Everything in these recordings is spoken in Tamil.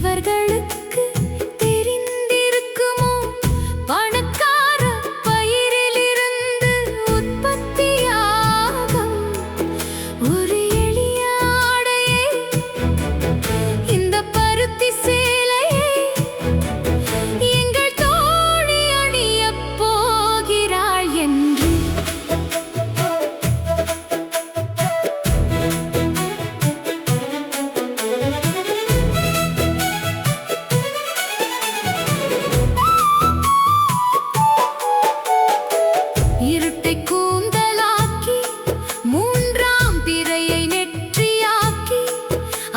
இவர்களுக்கு தெரிந்திருக்குமோ பணக்கார பயிரிலிருந்து உற்பத்தியாகும் ஒரு எளிய ஆடையே இந்த பருத்தி சேலையை எங்கள் தோழி அணியப் போகிறாள் என்று இருட்டை கூந்தலாக்கி மூன்றாம் பிறையை நெற்றியாக்கி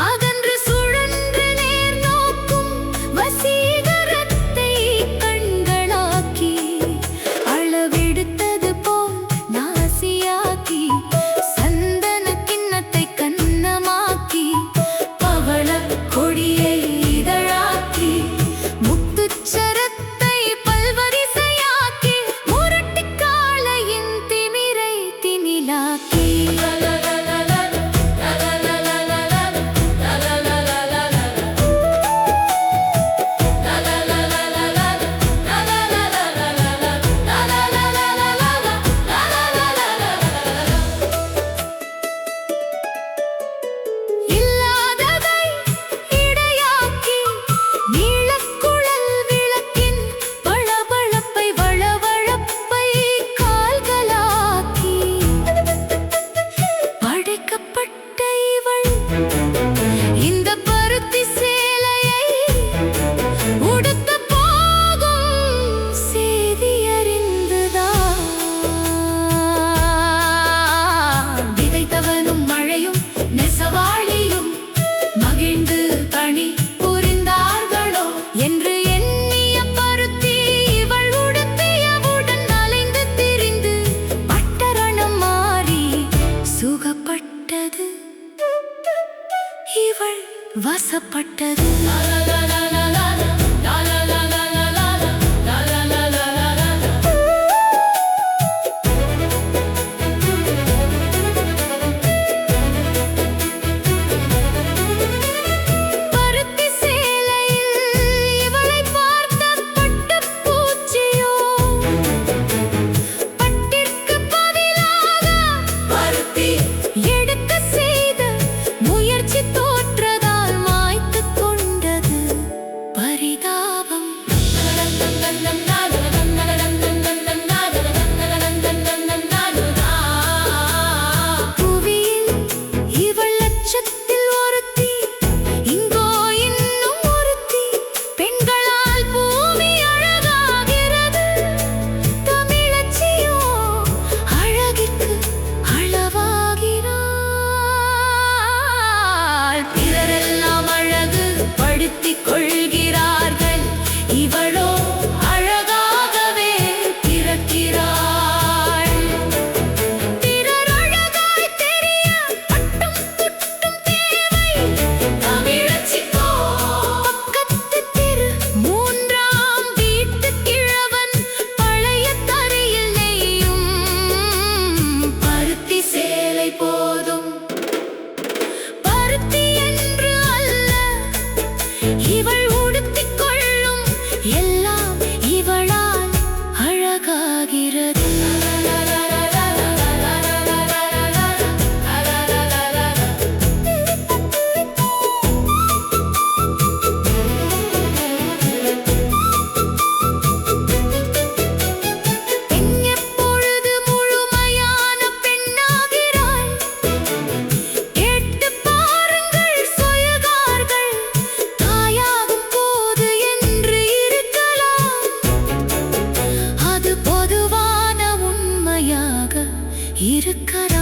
அகன்று சுழன்று நேர் நோக்கும் வசீகரத்தை கண்களாக்கி அளவெடுத்தது போல் நாசியாக்கி சந்தன கிண்ணத்தை கன்னமாக்கி பவளக் கொடியை இதழாக்கி முத்துச்சரத்தை பல்வரிசையாக்கி முரட்டுக் காளையின் திமிரை திணிலாக்கி இல்லாததை இடையாக்கி நீலக்குழல் விளக்கின் பளபளப்பை வளவளப்பை கால்களாக்கி படைக்கப்பட்ட இவள் இந்த பருத்தி சேலையை உடுத்தப் போகும் செய்தி அறிந்துதான் விதைத்தவனும் மழையும் நெசவாளியும் மகிழ்ந்து பணி புரிந்தார்களோ என்று எண்ணிய பருத்தி இவள் உடுத்தியவுடன் அலைந்து திரிந்து பட்டரணம் மாறி சுகப்பட்டது இவள் வசப்பட்டது பருத்தி சேலையில் இவளை பார்த்த பட்டுப் பூச்சியோ பட்டிற்கு பதிலாக பருத்தி எடுக்க செய்த முயற்சி தோற்றதால் மாய்த்துக் கொண்டது பரிதாபம். புவியில் இவள் லட்சத்தில் ஒருத்தி இங்கோ இன்னும் ஒருத்தி பெண்களால் பூமி அழகாகிறது தமிழச்சியோ அழகிற்கு அளவாகிறாள் பிறரெல்லாம் அழகு படுத்திக் கொள்கிறார்கள் இவளோ அழகாகவே பிறக்கிறாள் பிறர் அழகாய் தெரிய பட்டும் துட்டும் தேவை தமிழச்சிக்கோ பக்கத்து தெரு மூன்றாம் வீட்டுக் கிழவன் பழைய தரையில் நெய்யும் பருத்தி சேலை போதும் பருத்தி என்று அல்ல இவள் உடுத்திக் கொள்ளும் எல்லாம் இவளால் அழகாகிறது பெண் எப்பொழுது முழுமையான பெண்ணாகிறாள் கேட்டுப் பாருங்கள் சொல்கார்கள் தாயாகும் போது என்று இருக்கலாம் அது பொதுவான உண்மையாக இருக்கலாம்.